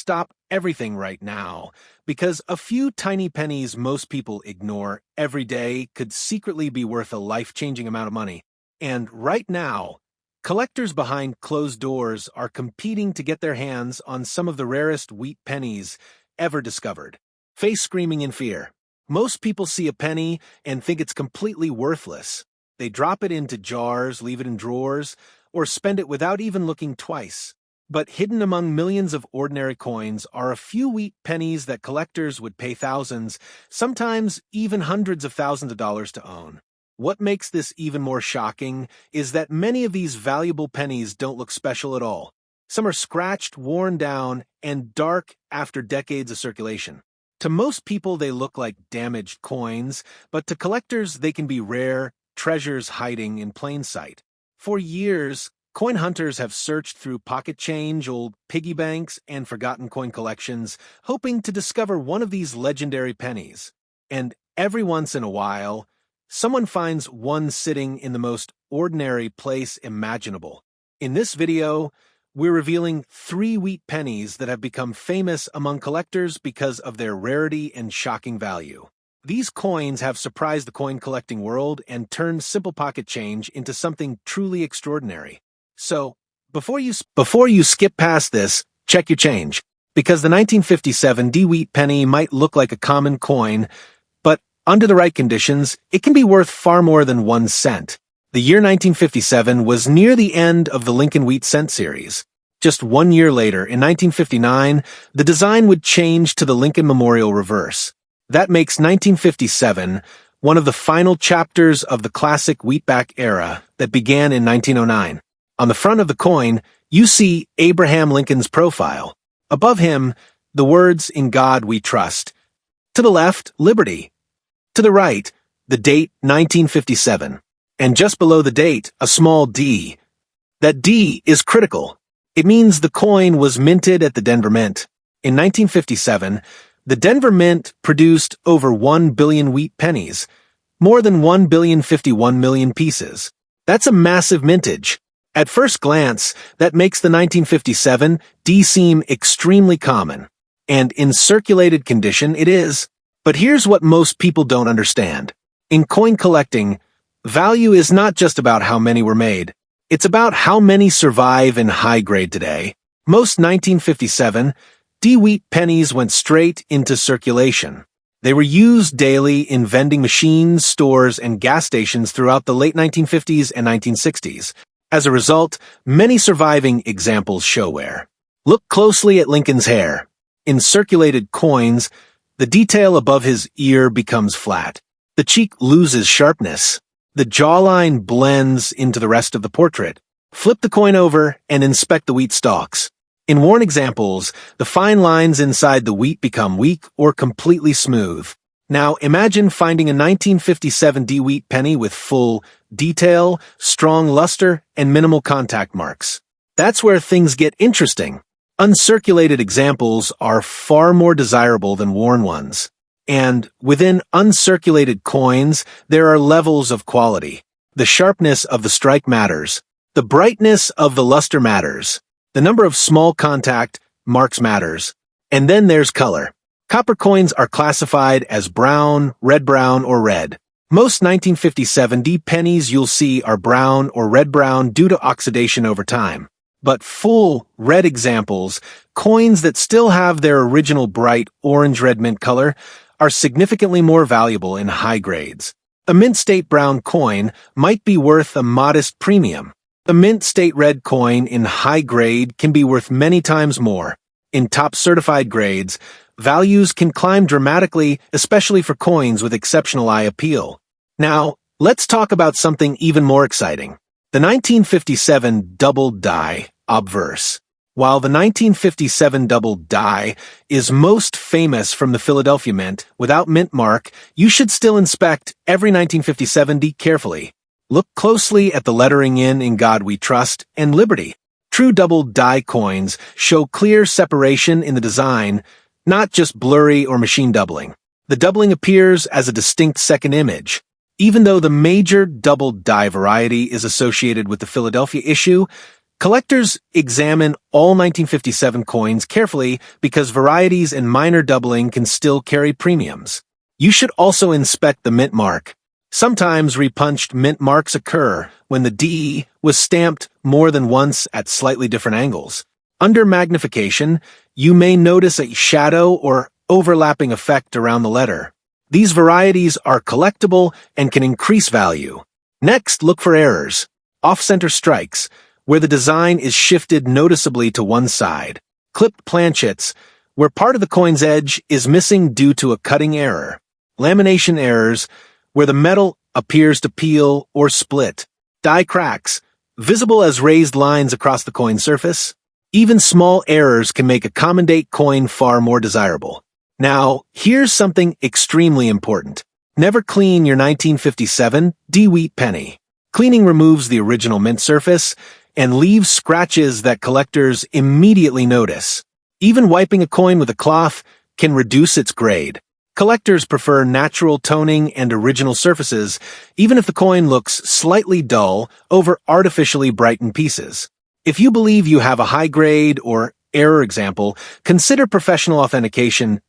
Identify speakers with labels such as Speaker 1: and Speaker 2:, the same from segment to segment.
Speaker 1: stop everything right now, because a few tiny pennies most people ignore every day could secretly be worth a life-changing amount of money. And right now, collectors behind closed doors are competing to get their hands on some of the rarest wheat pennies ever discovered. Face screaming in fear. Most people see a penny and think it's completely worthless. They drop it into jars, leave it in drawers, or spend it without even looking twice. But hidden among millions of ordinary coins are a few wheat pennies that collectors would pay thousands, sometimes even hundreds of thousands of dollars to own. What makes this even more shocking is that many of these valuable pennies don't look special at all. Some are scratched, worn down, and dark after decades of circulation. To most people, they look like damaged coins, but to collectors, they can be rare treasures hiding in plain sight. For years, coin hunters have searched through pocket change, old piggy banks, and forgotten coin collections, hoping to discover one of these legendary pennies. And every once in a while, someone finds one sitting in the most ordinary place imaginable. In this video, we're revealing 3 wheat pennies that have become famous among collectors because of their rarity and shocking value. These coins have surprised the coin collecting world and turned simple pocket change into something truly extraordinary. So, before you skip past this, check your change, because the 1957 wheat penny might look like a common coin, but under the right conditions, it can be worth far more than 1 cent. The year 1957 was near the end of the Lincoln Wheat cent series. Just 1 year later, in 1959, the design would change to the Lincoln Memorial reverse. That makes 1957 one of the final chapters of the classic wheatback era that began in 1909. On the front of the coin, you see Abraham Lincoln's profile. Above him, the words, "In God We Trust." To the left, liberty. To the right, the date 1957. And just below the date, a small D. That D is critical. It means the coin was minted at the Denver Mint. In 1957, the Denver Mint produced over 1 billion wheat pennies, more than 1,051,000,000 pieces. That's a massive mintage. At first glance, that makes the 1957 D seem extremely common. And in circulated condition, it is. But here's what most people don't understand. In coin collecting, value is not just about how many were made. It's about how many survive in high grade today. Most 1957 wheat pennies went straight into circulation. They were used daily in vending machines, stores, and gas stations throughout the late 1950s and 1960s. As a result, many surviving examples show wear. Look closely at Lincoln's hair. In circulated coins, the detail above his ear becomes flat. The cheek loses sharpness. The jawline blends into the rest of the portrait. Flip the coin over and inspect the wheat stalks. In worn examples, the fine lines inside the wheat become weak or completely smooth. Now imagine finding a 1957 wheat penny with full detail, strong luster, and minimal contact marks. That's where things get interesting. Uncirculated examples are far more desirable than worn ones. And within uncirculated coins, there are levels of quality. The sharpness of the strike matters. The brightness of the luster matters. The number of small contact marks matters. And then there's color. Copper coins are classified as brown, red-brown, or red. Most 1957 pennies you'll see are brown or red-brown due to oxidation over time. But full red examples, coins that still have their original bright orange-red mint color, are significantly more valuable in high grades. A mint state brown coin might be worth a modest premium. A mint state red coin in high grade can be worth many times more. In top certified grades, values can climb dramatically, especially for coins with exceptional eye appeal. Now, let's talk about something even more exciting. The 1957 double die obverse. While the 1957 double die is most famous from the Philadelphia Mint without mint mark, you should still inspect every 1957 carefully. Look closely at the lettering in God We Trust and Liberty. True double die coins show clear separation in the design, not just blurry or machine doubling. The doubling appears as a distinct second image. Even though the major double die variety is associated with the Philadelphia issue, Collectors examine all 1957 coins carefully because varieties and minor doubling can still carry premiums. You should also inspect the mint mark. Sometimes repunched mint marks occur when the D was stamped more than once at slightly different angles. Under magnification, you may notice a shadow or overlapping effect around the letter. These varieties are collectible and can increase value. Next, look for errors. Off-center strikes, where the design is shifted noticeably to one side. Clipped planchets, where part of the coin's edge is missing due to a cutting error. Lamination errors, where the metal appears to peel or split. Die cracks, visible as raised lines across the coin surface. Even small errors can make a common date coin far more desirable. Now, here's something extremely important. Never clean your 1957 Wheat penny. Cleaning removes the original mint surface and leaves scratches that collectors immediately notice. Even wiping a coin with a cloth can reduce its grade. Collectors prefer natural toning and original surfaces, even if the coin looks slightly dull, over artificially brightened pieces. If you believe you have a high grade or error example, consider professional authentication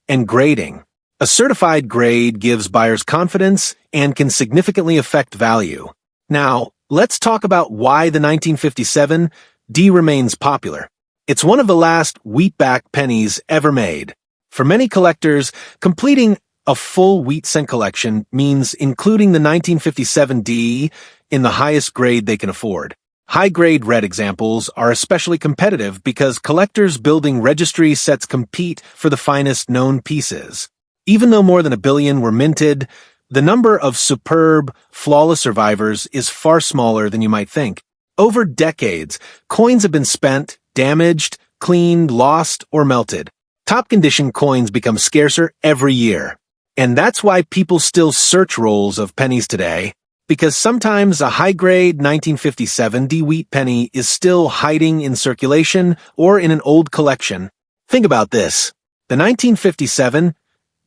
Speaker 1: and grading. A certified grade gives buyers confidence and can significantly affect value. Now, let's talk about why the 1957 D remains popular. It's one of the last wheatback pennies ever made. For many collectors, completing a full wheat cent collection means including the 1957 D in the highest grade they can afford. High-grade red examples are especially competitive because collectors building registry sets compete for the finest known pieces. Even though more than 1 billion were minted, the number of superb, flawless survivors is far smaller than you might think. Over decades, coins have been spent, damaged, cleaned, lost, or melted. Top-condition coins become scarcer every year. And that's why people still search rolls of pennies today, because sometimes a high-grade 1957 Wheat penny is still hiding in circulation or in an old collection. Think about this. The 1957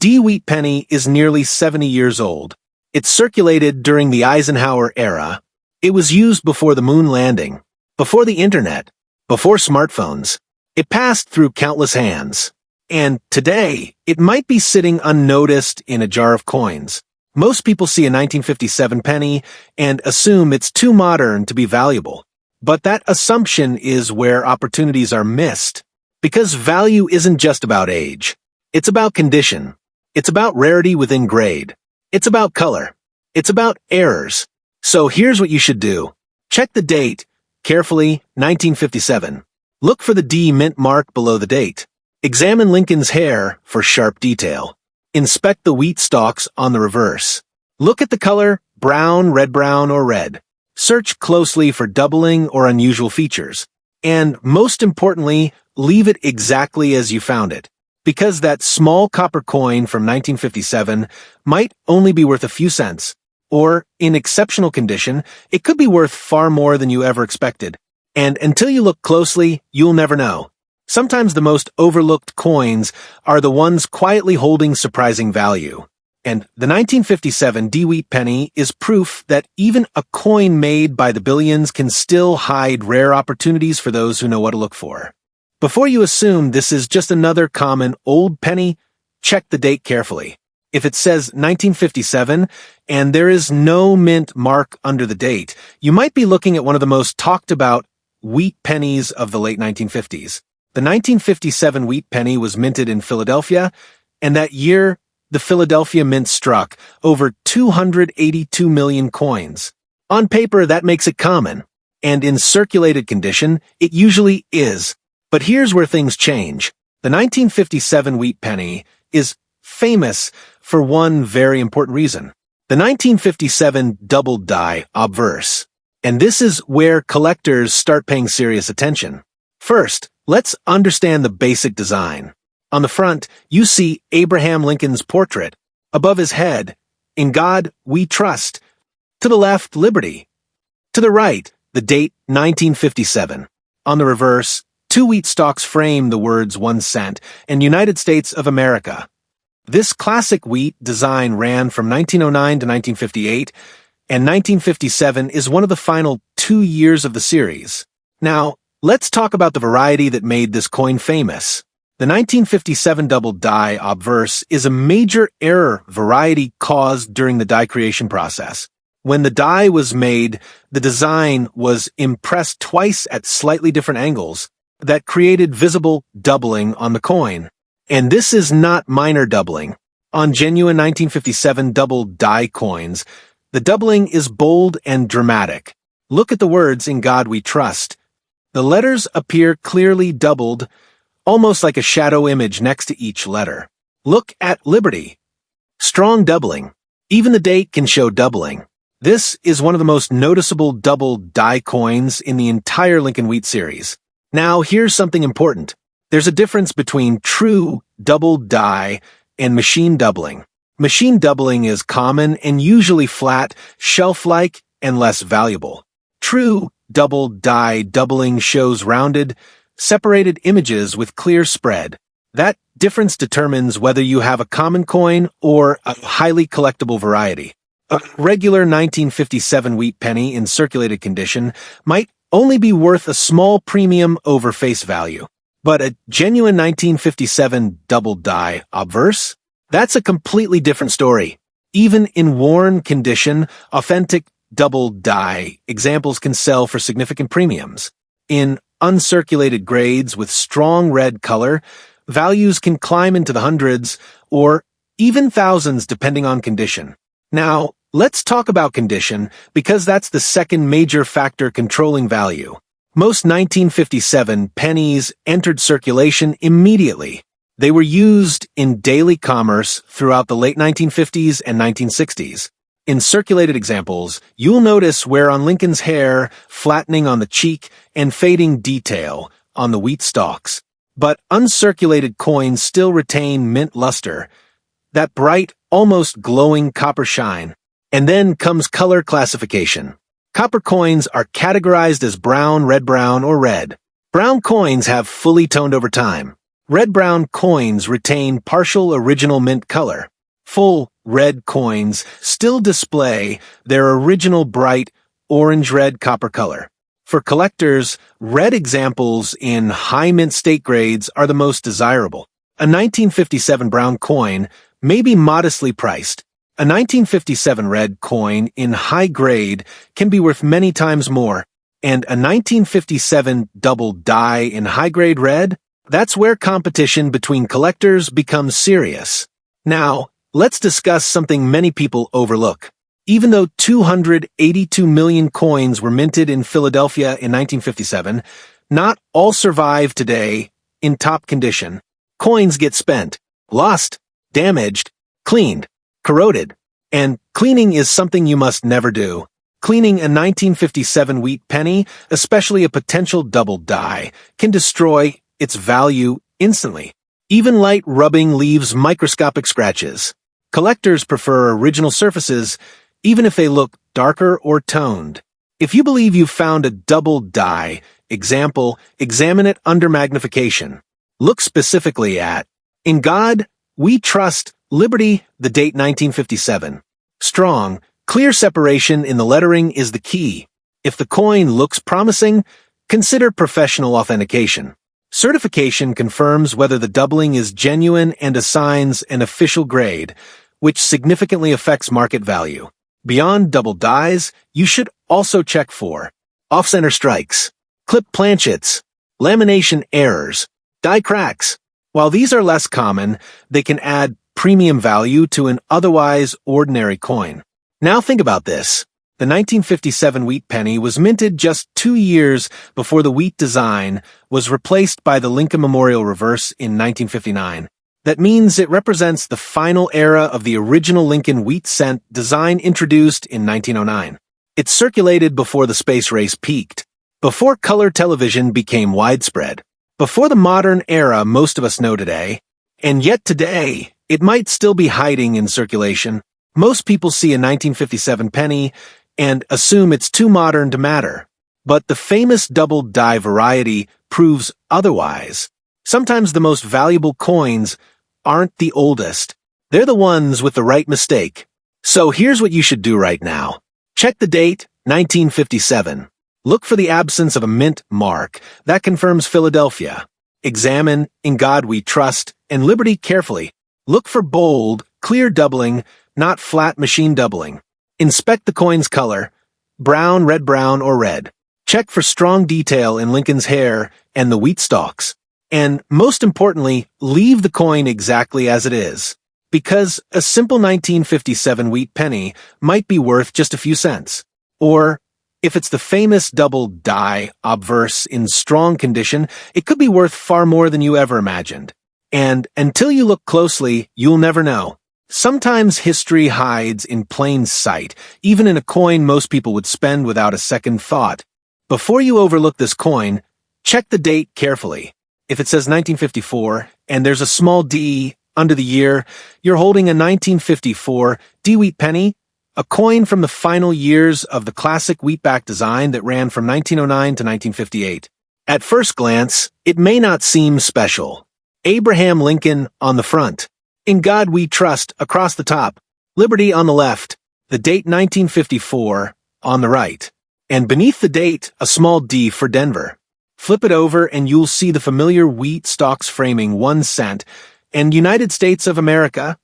Speaker 1: Wheat penny is nearly 70 years old. It circulated during the Eisenhower era. It was used before the moon landing, before the internet, before smartphones. It passed through countless hands. And today, it might be sitting unnoticed in a jar of coins. Most people see a 1957 penny and assume it's too modern to be valuable. But that assumption is where opportunities are missed. Because value isn't just about age. It's about condition. It's about rarity within grade. It's about color. It's about errors. So here's what you should do. Check the date, carefully, 1957. Look for the D mint mark below the date. Examine Lincoln's hair for sharp detail. Inspect the wheat stalks on the reverse. Look at the color, brown, red-brown, or red. Search closely for doubling or unusual features. And most importantly, leave it exactly as you found it. Because that small copper coin from 1957 might only be worth a few cents. Or, in exceptional condition, it could be worth far more than you ever expected. And until you look closely, you'll never know. Sometimes the most overlooked coins are the ones quietly holding surprising value. And the 1957 Wheat penny is proof that even a coin made by the billions can still hide rare opportunities for those who know what to look for. Before you assume this is just another common old penny, check the date carefully. If it says 1957 and there is no mint mark under the date, you might be looking at one of the most talked about wheat pennies of the late 1950s. The 1957 wheat penny was minted in Philadelphia, and that year, the Philadelphia Mint struck over 282 million coins. On paper, that makes it common, and in circulated condition, it usually is. But here's where things change. The 1957 wheat penny is famous for one very important reason. The 1957 doubled die obverse. And this is where collectors start paying serious attention. First, let's understand the basic design. On the front, you see Abraham Lincoln's portrait. Above his head, "In God We Trust." To the left, liberty. To the right, the date 1957. On the reverse, 2 wheat stalks frame the words 1 cent and United States of America. This classic wheat design ran from 1909 to 1958, and 1957 is one of the final 2 years of the series. Now, let's talk about the variety that made this coin famous. The 1957 double die obverse is a major error variety caused during the die creation process. When the die was made, the design was impressed twice at slightly different angles that created visible doubling on the coin. And this is not minor doubling. On genuine 1957 double die coins, the doubling is bold and dramatic. Look at the words "In God We Trust." The letters appear clearly doubled, almost like a shadow image next to each letter. Look at Liberty. Strong doubling. Even the date can show doubling. This is one of the most noticeable double die coins in the entire Lincoln Wheat series. Now, here's something important. There's a difference between true double die and machine doubling. Machine doubling is common and usually flat, shelf-like, and less valuable. True double die doubling shows rounded, separated images with clear spread. That difference determines whether you have a common coin or a highly collectible variety. A regular 1957 wheat penny in circulated condition might only be worth a small premium over face value. But a genuine 1957 double die obverse? That's a completely different story. Even in worn condition, authentic double die examples can sell for significant premiums. In uncirculated grades with strong red color, values can climb into the hundreds or even thousands depending on condition. Now, let's talk about condition because that's the second major factor controlling value. Most 1957 pennies entered circulation immediately. They were used in daily commerce throughout the late 1950s and 1960s. In circulated examples, you'll notice wear on Lincoln's hair, flattening on the cheek, and fading detail on the wheat stalks. But uncirculated coins still retain mint luster, that bright, almost glowing copper shine. And then comes color classification. Copper coins are categorized as brown, red-brown, or red. Brown coins have fully toned over time. Red-brown coins retain partial original mint color. Full red coins still display their original bright orange-red copper color. For collectors, red examples in high mint state grades are the most desirable. A 1957 brown coin may be modestly priced. A 1957 red coin in high grade can be worth many times more, and a 1957 double die in high grade red, that's where competition between collectors becomes serious. Now, let's discuss something many people overlook. Even though 282 million coins were minted in Philadelphia in 1957, not all survive today in top condition. Coins get spent, lost, damaged, cleaned, corroded, and cleaning is something you must never do. Cleaning a 1957 wheat penny, especially a potential double die, can destroy its value instantly. Even light rubbing leaves microscopic scratches. Collectors prefer original surfaces, even if they look darker or toned. If you believe you've found a double die example, examine it under magnification. Look specifically at "In God We Trust, Liberty," the date 1957. Strong, clear separation in the lettering is the key. If the coin looks promising, consider professional authentication. Certification confirms whether the doubling is genuine and assigns an official grade, which significantly affects market value. Beyond double dies, you should also check for off-center strikes, clip planchets, lamination errors, die cracks. While these are less common, they can add premium value to an otherwise ordinary coin. Now think about this. The 1957 wheat penny was minted just 2 years before the wheat design was replaced by the Lincoln Memorial reverse in 1959. That means it represents the final era of the original Lincoln wheat cent design introduced in 1909. It circulated before the space race peaked, before color television became widespread, before the modern era most of us know today, and yet today, it might still be hiding in circulation. Most people see a 1957 penny and assume it's too modern to matter. But the famous double die variety proves otherwise. Sometimes the most valuable coins aren't the oldest. They're the ones with the right mistake. So here's what you should do right now. Check the date, 1957. Look for the absence of a mint mark. That confirms Philadelphia. Examine In God We Trust and Liberty carefully. Look for bold, clear doubling, not flat machine doubling. Inspect the coin's color, brown, red-brown, or red. Check for strong detail in Lincoln's hair and the wheat stalks. And, most importantly, leave the coin exactly as it is. Because a simple 1957 wheat penny might be worth just a few cents. Or, if it's the famous double die obverse in strong condition, it could be worth far more than you ever imagined. And until you look closely, you'll never know. Sometimes history hides in plain sight, even in a coin most people would spend without a second thought. Before you overlook this coin, check the date carefully. If it says 1954 and there's a small D under the year, you're holding a 1954 D wheat penny, a coin from the final years of the classic wheatback design that ran from 1909 to 1958. At first glance, it may not seem special. Abraham Lincoln on the front. In God We Trust across the top, Liberty on the left, the date 1954 on the right, and beneath the date, a small D for Denver. Flip it over and you'll see the familiar wheat stalks framing 1 cent and United States of America.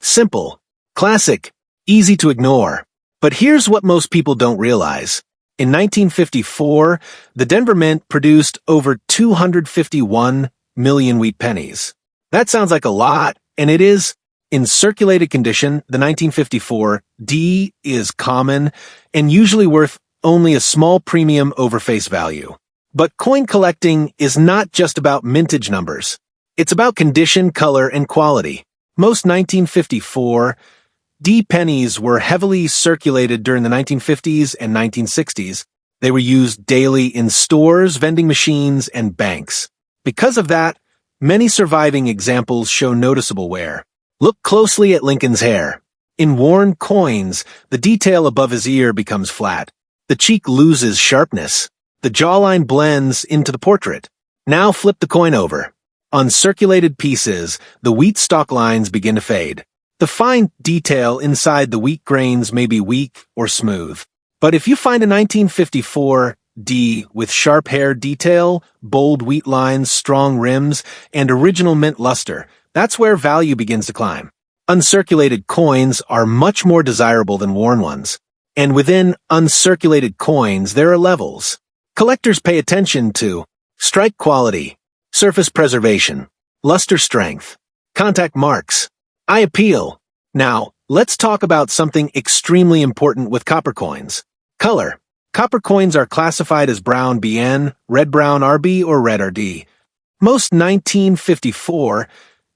Speaker 1: Simple, classic, easy to ignore. But here's what most people don't realize. In 1954, the Denver Mint produced over 251 million wheat pennies. That sounds like a lot. And it is. In circulated condition, the 1954 D is common and usually worth only a small premium over face value. But coin collecting is not just about mintage numbers. It's about condition, color, and quality. Most 1954 D pennies were heavily circulated during the 1950s and 1960s. They were used daily in stores, vending machines, and banks. Because of that, many surviving examples show noticeable wear. Look closely at Lincoln's hair. In worn coins, the detail above his ear becomes flat. The cheek loses sharpness. The jawline blends into the portrait. Now flip the coin over. On circulated pieces, the wheat stalk lines begin to fade. The fine detail inside the wheat grains may be weak or smooth. But if you find a 1954 D with sharp hair detail, bold wheat lines, strong rims, and original mint luster, that's where value begins to climb. Uncirculated coins are much more desirable than worn ones. And within uncirculated coins, there are levels. Collectors pay attention to strike quality, surface preservation, luster strength, contact marks, eye appeal. Now, let's talk about something extremely important with copper coins. Color. Copper coins are classified as brown BN, red-brown RB, or red RD. Most 1954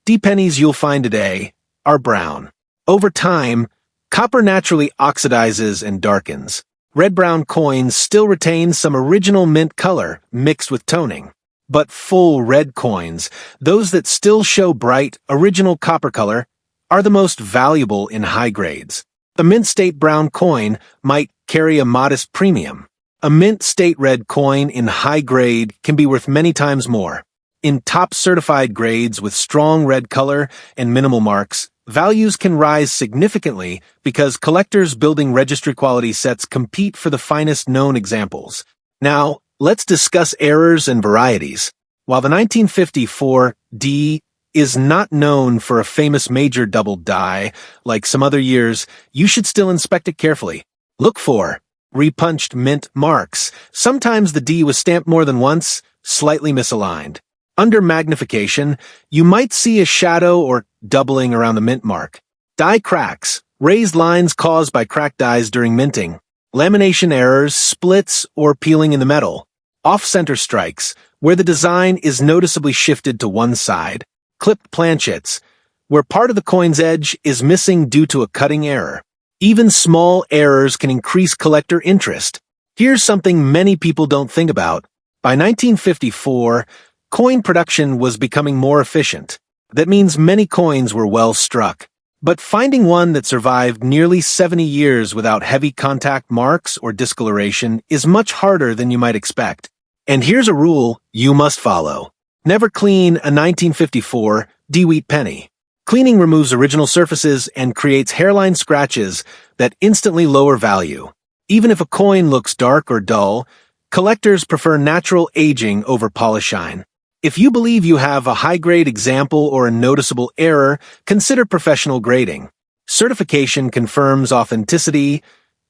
Speaker 1: D pennies you'll find today are brown. Over time, copper naturally oxidizes and darkens. Red-brown coins still retain some original mint color mixed with toning. But full red coins, those that still show bright, original copper color, are the most valuable in high grades. A mint state brown coin might carry a modest premium. A mint state red coin in high grade can be worth many times more. In top certified grades with strong red color and minimal marks, values can rise significantly because collectors building registry quality sets compete for the finest known examples. Now, let's discuss errors and varieties. While the 1954 D is not known for a famous major double die like some other years, you should still inspect it carefully. Look for repunched mint marks. Sometimes the D was stamped more than once, slightly misaligned. Under magnification, you might see a shadow or doubling around the mint mark. Die cracks, raised lines caused by cracked dies during minting. Lamination errors, splits, or peeling in the metal. Off-center strikes, where the design is noticeably shifted to one side. Clipped planchets, where part of the coin's edge is missing due to a cutting error. Even small errors can increase collector interest. Here's something many people don't think about. By 1954, coin production was becoming more efficient. That means many coins were well struck. But finding one that survived nearly 70 years without heavy contact marks or discoloration is much harder than you might expect. And here's a rule you must follow. Never clean a 1954 D wheat penny. Cleaning removes original surfaces and creates hairline scratches that instantly lower value. Even if a coin looks dark or dull, Collectors prefer natural aging over polish shine. If you believe you have a high-grade example or a noticeable error, consider professional grading. Certification confirms authenticity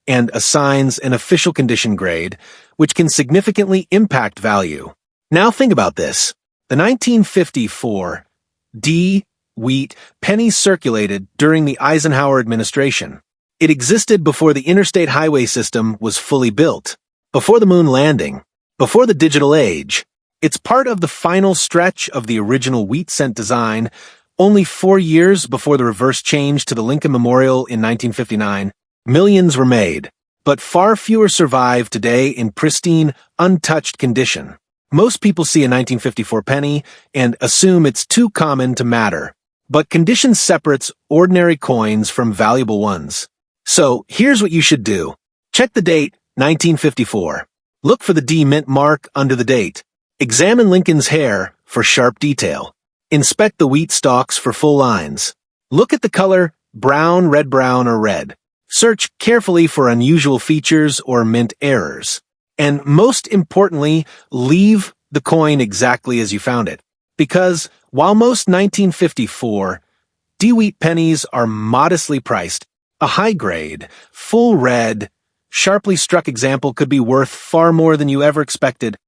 Speaker 1: and assigns an official condition grade, which can significantly impact value. Now think about this. The 1954 wheat pennies circulated during the Eisenhower administration. It existed before the interstate highway system was fully built, before the moon landing, before the digital age. It's part of the final stretch of the original wheat cent design, only 4 years before the reverse change to the Lincoln Memorial in 1959. Millions were made, but far fewer survive today in pristine, untouched condition. Most people see a 1954 penny and assume it's too common to matter, but condition separates ordinary coins from valuable ones. So here's what you should do. Check the date, 1954. Look for the D mint mark under the date. Examine Lincoln's hair for sharp detail. Inspect the wheat stalks for full lines. Look at the color brown, red-brown, or red. Search carefully for unusual features or mint errors. And most importantly, leave the coin exactly as you found it. Because while most 1954 wheat pennies are modestly priced, a high-grade, full red, sharply struck example could be worth far more than you ever expected.